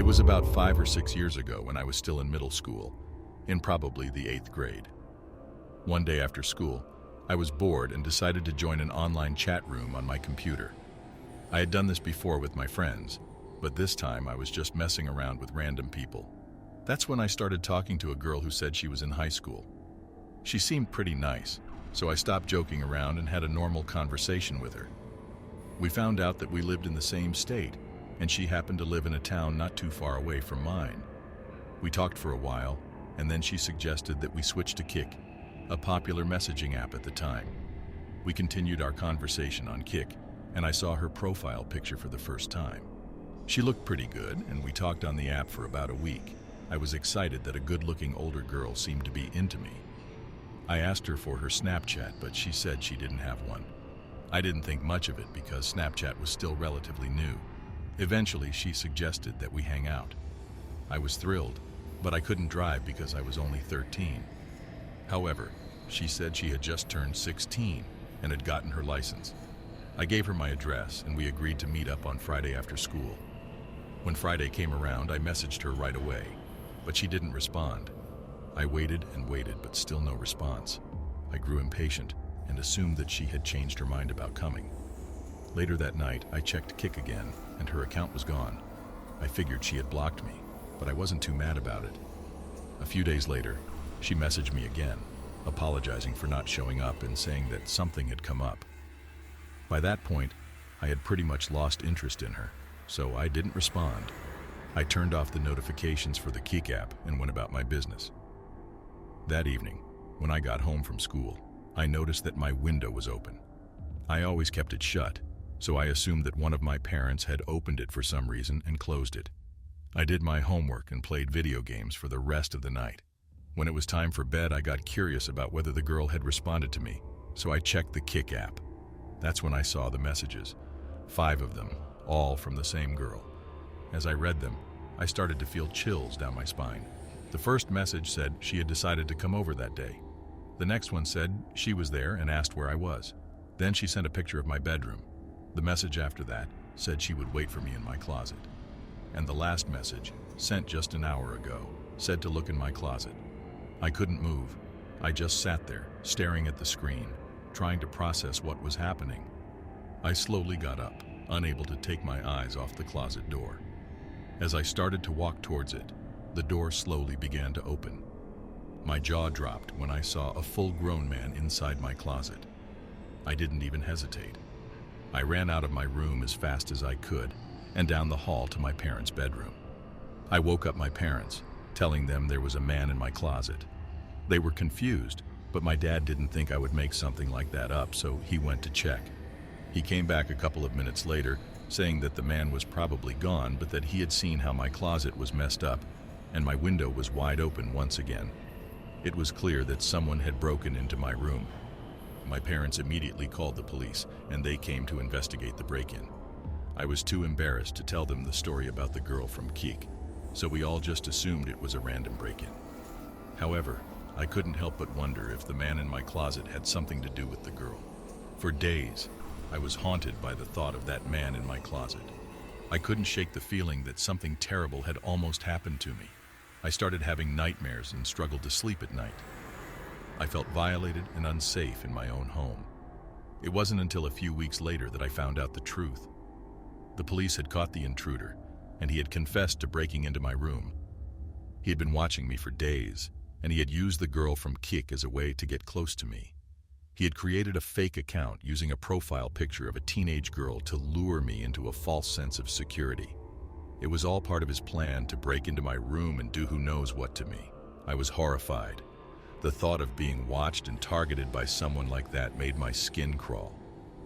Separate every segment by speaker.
Speaker 1: It was about 5 or 6 years ago when I was still in middle school, in probably the 8th grade. One day after school, I was bored and decided to join an online chat room on my computer. I had done this before with my friends, but this time I was just messing around with random people. That's when I started talking to a girl who said she was in high school. She seemed pretty nice, so I stopped joking around and had a normal conversation with her. We found out that we lived in the same state, and she happened to live in a town not too far away from mine. We talked for a while, and then she suggested that we switch to Kik, a popular messaging app at the time. We continued our conversation on Kik, and I saw her profile picture for the first time. She looked pretty good, and we talked on the app for about a week. I was excited that a good-looking older girl seemed to be into me. I asked her for her Snapchat, but she said she didn't have one. I didn't think much of it because Snapchat was still relatively new. Eventually, she suggested that we hang out. I was thrilled, but I couldn't drive because I was only 13. However, she said she had just turned 16 and had gotten her license. I gave her my address and we agreed to meet up on Friday after school. When Friday came around, I messaged her right away, but she didn't respond. I waited and waited, but still no response. I grew impatient and assumed that she had changed her mind about coming. Later that night, I checked Kik again, and her account was gone. I figured she had blocked me, but I wasn't too mad about it. A few days later, she messaged me again, apologizing for not showing up and saying that something had come up. By that point, I had pretty much lost interest in her, so I didn't respond. I turned off the notifications for the Kik app and went about my business. That evening, when I got home from school, I noticed that my window was open. I always kept it shut, so I assumed that one of my parents had opened it for some reason and closed it. I did my homework and played video games for the rest of the night. When it was time for bed, I got curious about whether the girl had responded to me, so I checked the Kik app. That's when I saw the messages, 5 of them, all from the same girl. As I read them, I started to feel chills down my spine. The first message said she had decided to come over that day. The next one said she was there and asked where I was. Then she sent a picture of my bedroom. The message after that said she would wait for me in my closet. And the last message, sent just an hour ago, said to look in my closet. I couldn't move. I just sat there, staring at the screen, trying to process what was happening. I slowly got up, unable to take my eyes off the closet door. As I started to walk towards it, the door slowly began to open. My jaw dropped when I saw a full-grown man inside my closet. I didn't even hesitate. I ran out of my room as fast as I could and down the hall to my parents' bedroom. I woke up my parents, telling them there was a man in my closet. They were confused, but my dad didn't think I would make something like that up, so he went to check. He came back a couple of minutes later, saying that the man was probably gone, but that he had seen how my closet was messed up and my window was wide open once again. It was clear that someone had broken into my room. My parents immediately called the police, and they came to investigate the break-in. I was too embarrassed to tell them the story about the girl from Kik, so we all just assumed it was a random break-in. However, I couldn't help but wonder if the man in my closet had something to do with the girl. For days, I was haunted by the thought of that man in my closet. I couldn't shake the feeling that something terrible had almost happened to me. I started having nightmares and struggled to sleep at night. I felt violated and unsafe in my own home. It wasn't until a few weeks later that I found out the truth. The police had caught the intruder, and he had confessed to breaking into my room. He had been watching me for days, and he had used the girl from Kik as a way to get close to me. He had created a fake account using a profile picture of a teenage girl to lure me into a false sense of security. It was all part of his plan to break into my room and do who knows what to me. I was horrified. The thought of being watched and targeted by someone like that made my skin crawl.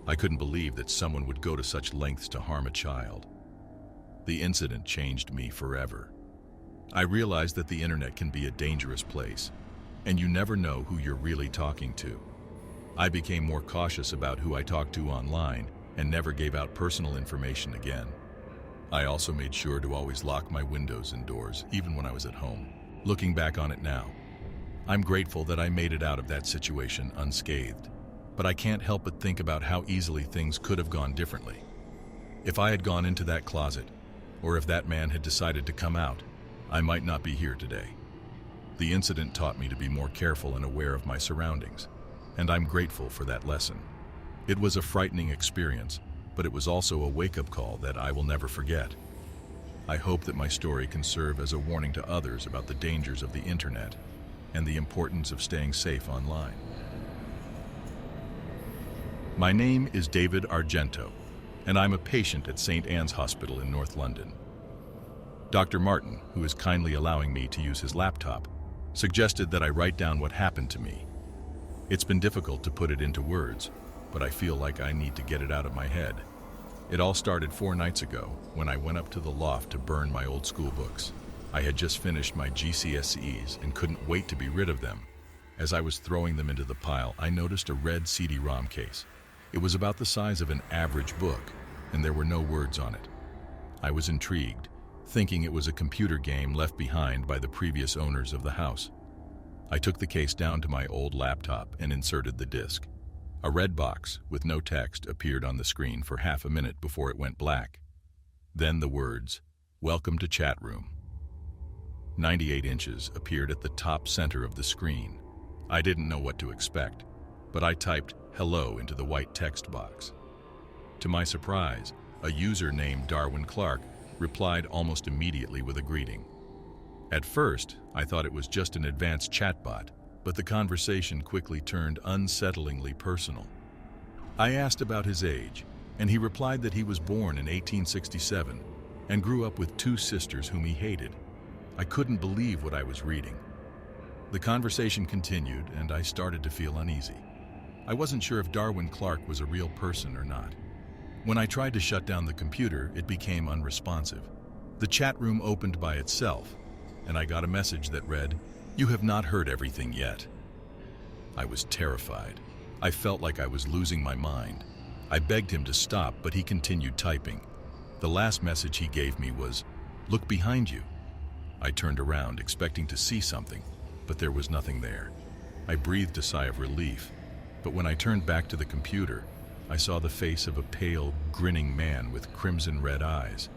Speaker 1: I couldn't believe that someone would go to such lengths to harm a child. The incident changed me forever. I realized that the internet can be a dangerous place, and you never know who you're really talking to. I became more cautious about who I talked to online and never gave out personal information again. I also made sure to always lock my windows and doors, even when I was at home. Looking back on it now, I'm grateful that I made it out of that situation unscathed, but I can't help but think about how easily things could have gone differently. If I had gone into that closet, or if that man had decided to come out, I might not be here today. The incident taught me to be more careful and aware of my surroundings, and I'm grateful for that lesson. It was a frightening experience, but it was also a wake-up call that I will never forget. I hope that my story can serve as a warning to others about the dangers of the internet and the importance of staying safe online. My name is David Argento, and I'm a patient at St. Anne's Hospital in North London. Dr. Martin, who is kindly allowing me to use his laptop, suggested that I write down what happened to me. It's been difficult to put it into words, but I feel like I need to get it out of my head. It all started 4 nights ago when I went up to the loft to burn my old school books. I had just finished my GCSEs and couldn't wait to be rid of them. As I was throwing them into the pile, I noticed a red CD-ROM case. It was about the size of an average book, and there were no words on it. I was intrigued, thinking it was a computer game left behind by the previous owners of the house. I took the case down to my old laptop and inserted the disc. A red box with no text appeared on the screen for half a minute before it went black. Then the words, "Welcome to Chatroom." 98 inches appeared at the top center of the screen. I didn't know what to expect, but I typed "hello" into the white text box. To my surprise, a user named Darwin Clark replied almost immediately with a greeting. At first, I thought it was just an advanced chatbot, but the conversation quickly turned unsettlingly personal. I asked about his age, and he replied that he was born in 1867 and grew up with 2 sisters whom he hated. I couldn't believe what I was reading. The conversation continued, and I started to feel uneasy. I wasn't sure if Darwin Clark was a real person or not. When I tried to shut down the computer, it became unresponsive. The chat room opened by itself, and I got a message that read, "You have not heard everything yet." I was terrified. I felt like I was losing my mind. I begged him to stop, but he continued typing. The last message he gave me was, "Look behind you." I turned around, expecting to see something, but there was nothing there. I breathed a sigh of relief, but when I turned back to the computer, I saw the face of a pale, grinning man with crimson red eyes.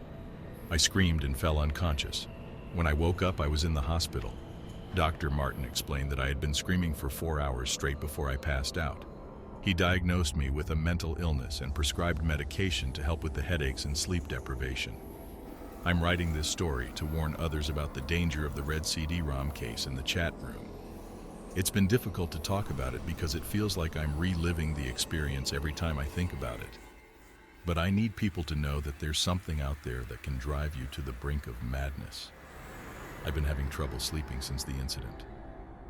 Speaker 1: I screamed and fell unconscious. When I woke up, I was in the hospital. Dr. Martin explained that I had been screaming for 4 hours straight before I passed out. He diagnosed me with a mental illness and prescribed medication to help with the headaches and sleep deprivation. I'm writing this story to warn others about the danger of the red CD-ROM case in the chat room. It's been difficult to talk about it because it feels like I'm reliving the experience every time I think about it. But I need people to know that there's something out there that can drive you to the brink of madness. I've been having trouble sleeping since the incident.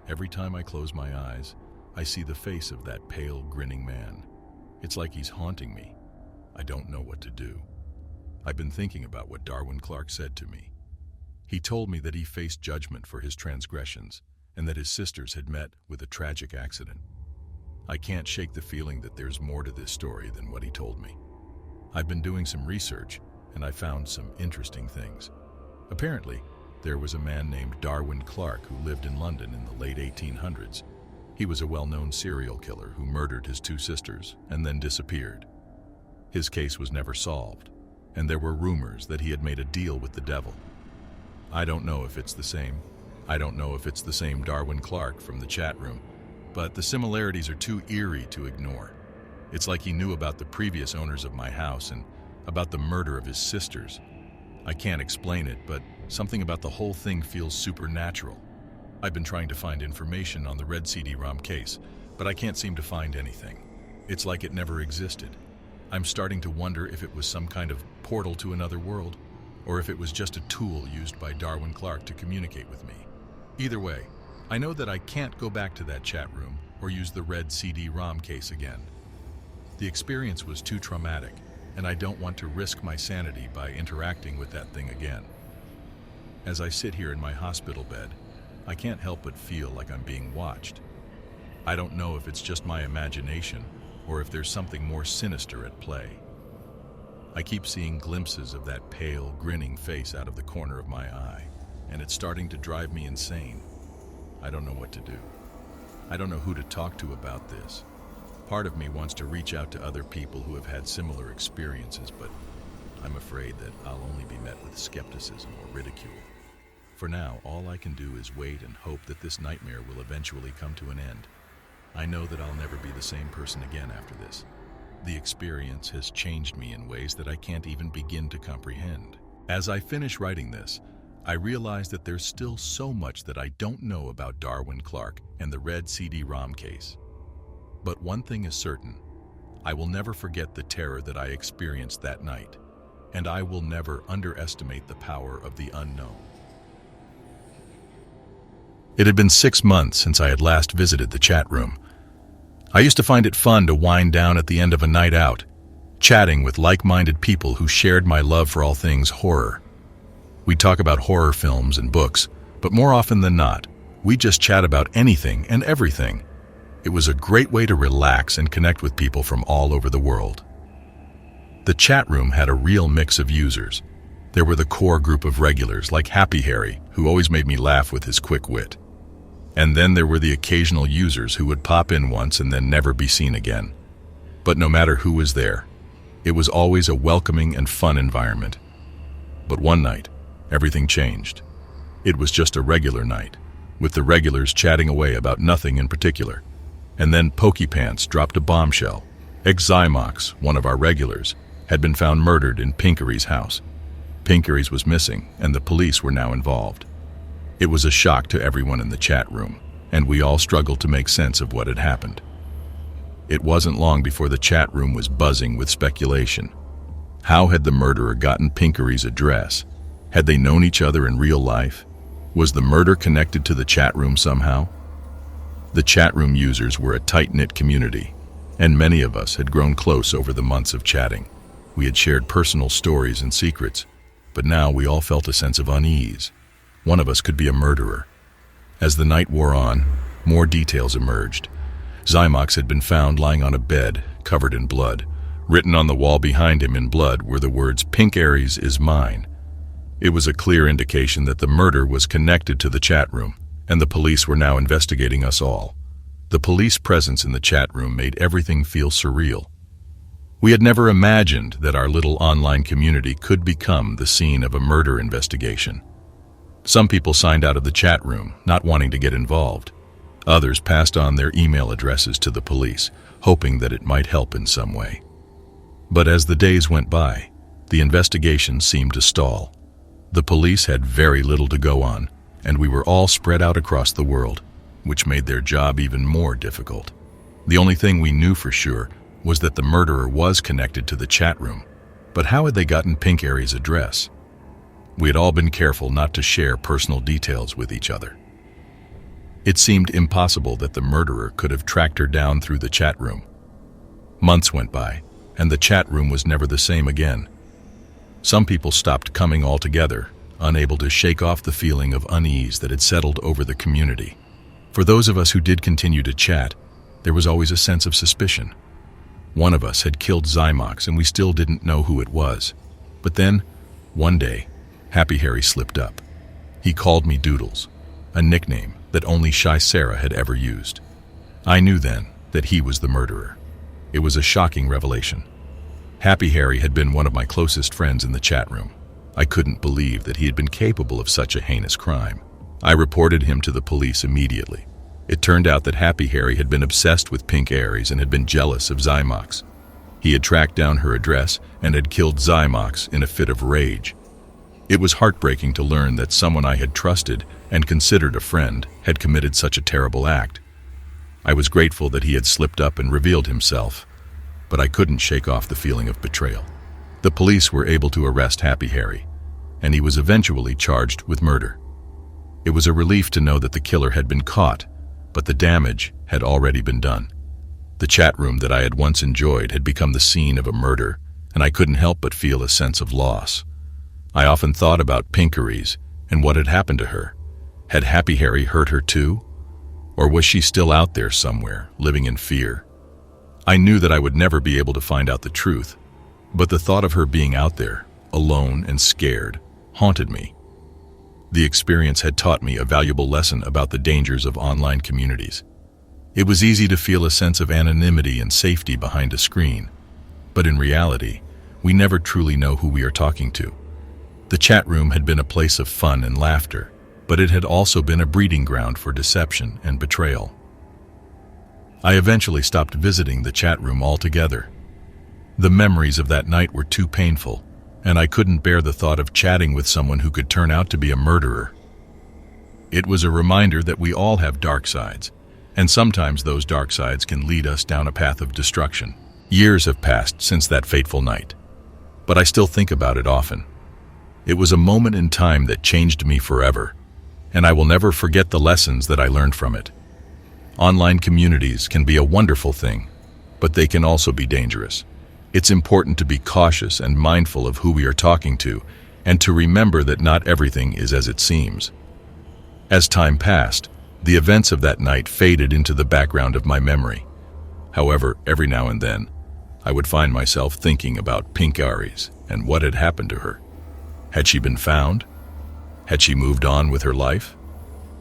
Speaker 1: Every time I close my eyes, I see the face of that pale, grinning man. It's like he's haunting me. I don't know what to do. I've been thinking about what Darwin Clark said to me. He told me that he faced judgment for his transgressions and that his sisters had met with a tragic accident. I can't shake the feeling that there's more to this story than what he told me. I've been doing some research, and I found some interesting things. Apparently, there was a man named Darwin Clark who lived in London in the late 1800s. He was a well-known serial killer who murdered his 2 sisters and then disappeared. His case was never solved, and there were rumors that he had made a deal with the devil. I don't know if it's the same. I don't know if it's the same Darwin Clark from the chat room, but the similarities are too eerie to ignore. It's like he knew about the previous owners of my house and about the murder of his sisters. I can't explain it, but something about the whole thing feels supernatural. I've been trying to find information on the red CD-ROM case, but I can't seem to find anything. It's like it never existed. I'm starting to wonder if it was some kind of portal to another world, or if it was just a tool used by Darwin Clark to communicate with me. Either way, I know that I can't go back to that chat room or use the red CD-ROM case again. The experience was too traumatic, and I don't want to risk my sanity by interacting with that thing again. As I sit here in my hospital bed, I can't help but feel like I'm being watched. I don't know if it's just my imagination or if there's something more sinister at play. I keep seeing glimpses of that pale, grinning face out of the corner of my eye, and it's starting to drive me insane. I don't know what to do. I don't know who to talk to about this. Part of me wants to reach out to other people who have had similar experiences, but I'm afraid that I'll only be met with skepticism or ridicule. For now, all I can do is wait and hope that this nightmare will eventually come to an end. I know that I'll never be the same person again after this. The experience has changed me in ways that I can't even begin to comprehend. As I finish writing this, I realize that there's still so much that I don't know about Darwin Clark and the red CD-ROM case. But one thing is certain, I will never forget the terror that I experienced that night, and I will never underestimate the power of the unknown. It had been 6 months since I had last visited the chat room. I used to find it fun to wind down at the end of a night out, chatting with like-minded people who shared my love for all things horror. We'd talk about horror films and books, but more often than not, we'd just chat about anything and everything. It was a great way to relax and connect with people from all over the world. The chat room had a real mix of users. There were the core group of regulars like Happy Harry, who always made me laugh with his quick wit. And then there were the occasional users who would pop in once and then never be seen again. But no matter who was there, it was always a welcoming and fun environment. But one night, everything changed. It was just a regular night, with the regulars chatting away about nothing in particular. And then Pokeypants dropped a bombshell. Zymox, one of our regulars, had been found murdered in Pinkery's house. Pinkery's was missing, and the police were now involved. It was a shock to everyone in the chat room, and we all struggled to make sense of what had happened. It wasn't long before the chat room was buzzing with speculation. How had the murderer gotten Pinkery's address? Had they known each other in real life? Was the murder connected to the chat room somehow? The chat room users were a tight-knit community, and many of us had grown close over the months of chatting. We had shared personal stories and secrets, but now we all felt a sense of unease. One of us could be a murderer. As the night wore on, more details emerged. Zymox had been found lying on a bed, covered in blood. Written on the wall behind him in blood were the words, "Pink Aries is mine." It was a clear indication that the murder was connected to the chat room, and the police were now investigating us all. The police presence in the chat room made everything feel surreal. We had never imagined that our little online community could become the scene of a murder investigation. Some people signed out of the chat room, not wanting to get involved. Others passed on their email addresses to the police, hoping that it might help in some way. But as the days went by, the investigation seemed to stall. The police had very little to go on, and we were all spread out across the world, which made their job even more difficult. The only thing we knew for sure was that the murderer was connected to the chat room. But how had they gotten Pink Aries' address? We had all been careful not to share personal details with each other. It seemed impossible that the murderer could have tracked her down through the chat room. Months went by, and the chat room was never the same again. Some people stopped coming altogether, unable to shake off the feeling of unease that had settled over the community. For those of us who did continue to chat, there was always a sense of suspicion. One of us had killed Zymox, and we still didn't know who it was. But then, one day, Happy Harry slipped up. He called me Doodles, a nickname that only Shy Sarah had ever used. I knew then that he was the murderer. It was a shocking revelation. Happy Harry had been one of my closest friends in the chat room. I couldn't believe that he had been capable of such a heinous crime. I reported him to the police immediately. It turned out that Happy Harry had been obsessed with Pink Aries and had been jealous of Zymox. He had tracked down her address and had killed Zymox in a fit of rage. It was heartbreaking to learn that someone I had trusted and considered a friend had committed such a terrible act. I was grateful that he had slipped up and revealed himself, but I couldn't shake off the feeling of betrayal. The police were able to arrest Happy Harry, and he was eventually charged with murder. It was a relief to know that the killer had been caught, but the damage had already been done. The chat room that I had once enjoyed had become the scene of a murder, and I couldn't help but feel a sense of loss. I often thought about Pink Aries and what had happened to her. Had Happy Harry hurt her too? Or was she still out there somewhere, living in fear? I knew that I would never be able to find out the truth, but the thought of her being out there, alone and scared, haunted me. The experience had taught me a valuable lesson about the dangers of online communities. It was easy to feel a sense of anonymity and safety behind a screen, but in reality, we never truly know who we are talking to. The chat room had been a place of fun and laughter, but it had also been a breeding ground for deception and betrayal. I eventually stopped visiting the chat room altogether. The memories of that night were too painful, and I couldn't bear the thought of chatting with someone who could turn out to be a murderer. It was a reminder that we all have dark sides, and sometimes those dark sides can lead us down a path of destruction. Years have passed since that fateful night, but I still think about it often. It was a moment in time that changed me forever, and I will never forget the lessons that I learned from it. Online communities can be a wonderful thing, but they can also be dangerous. It's important to be cautious and mindful of who we are talking to, and to remember that not everything is as it seems. As time passed, the events of that night faded into the background of my memory. However, every now and then, I would find myself thinking about Pink Aries and what had happened to her. Had she been found? Had she moved on with her life?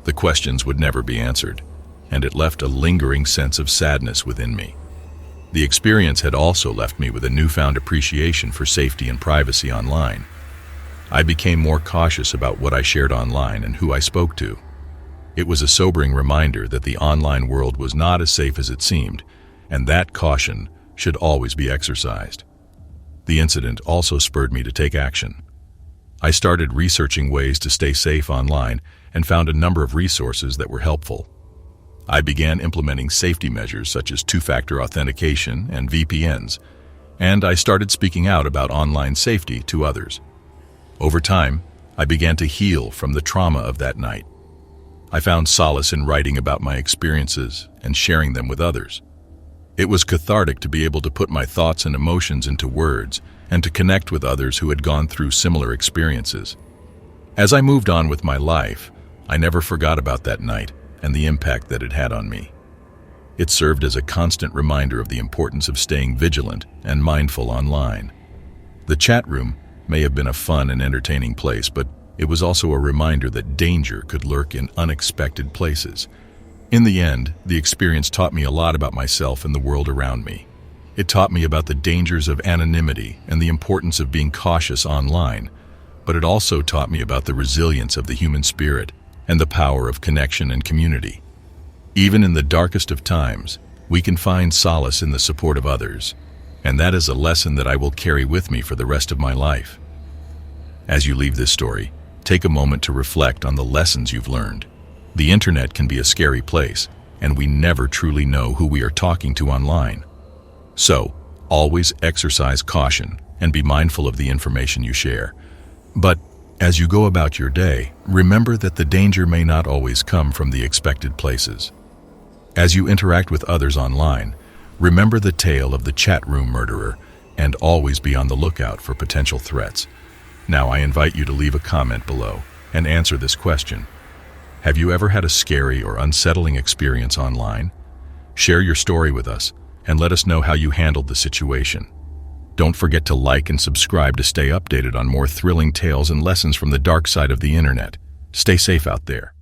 Speaker 1: The questions would never be answered, and it left a lingering sense of sadness within me. The experience had also left me with a newfound appreciation for safety and privacy online. I became more cautious about what I shared online and who I spoke to. It was a sobering reminder that the online world was not as safe as it seemed, and that caution should always be exercised. The incident also spurred me to take action. I started researching ways to stay safe online and found a number of resources that were helpful. I began implementing safety measures such as two-factor authentication and VPNs, and I started speaking out about online safety to others. Over time, I began to heal from the trauma of that night. I found solace in writing about my experiences and sharing them with others. It was cathartic to be able to put my thoughts and emotions into words and to connect with others who had gone through similar experiences. As I moved on with my life, I never forgot about that night and the impact that it had on me. It served as a constant reminder of the importance of staying vigilant and mindful online. The chat room may have been a fun and entertaining place, but it was also a reminder that danger could lurk in unexpected places. In the end, the experience taught me a lot about myself and the world around me. It taught me about the dangers of anonymity and the importance of being cautious online, but it also taught me about the resilience of the human spirit and the power of connection and community. Even in the darkest of times, we can find solace in the support of others, and that is a lesson that I will carry with me for the rest of my life. As you leave this story, take a moment to reflect on the lessons you've learned. The internet can be a scary place, and we never truly know who we are talking to online. So, always exercise caution and be mindful of the information you share. But as you go about your day, remember that the danger may not always come from the expected places. As you interact with others online, remember the tale of the chat room murderer and always be on the lookout for potential threats. Now I invite you to leave a comment below and answer this question. Have you ever had a scary or unsettling experience online? Share your story with us and let us know how you handled the situation. Don't forget to like and subscribe to stay updated on more thrilling tales and lessons from the dark side of the internet. Stay safe out there.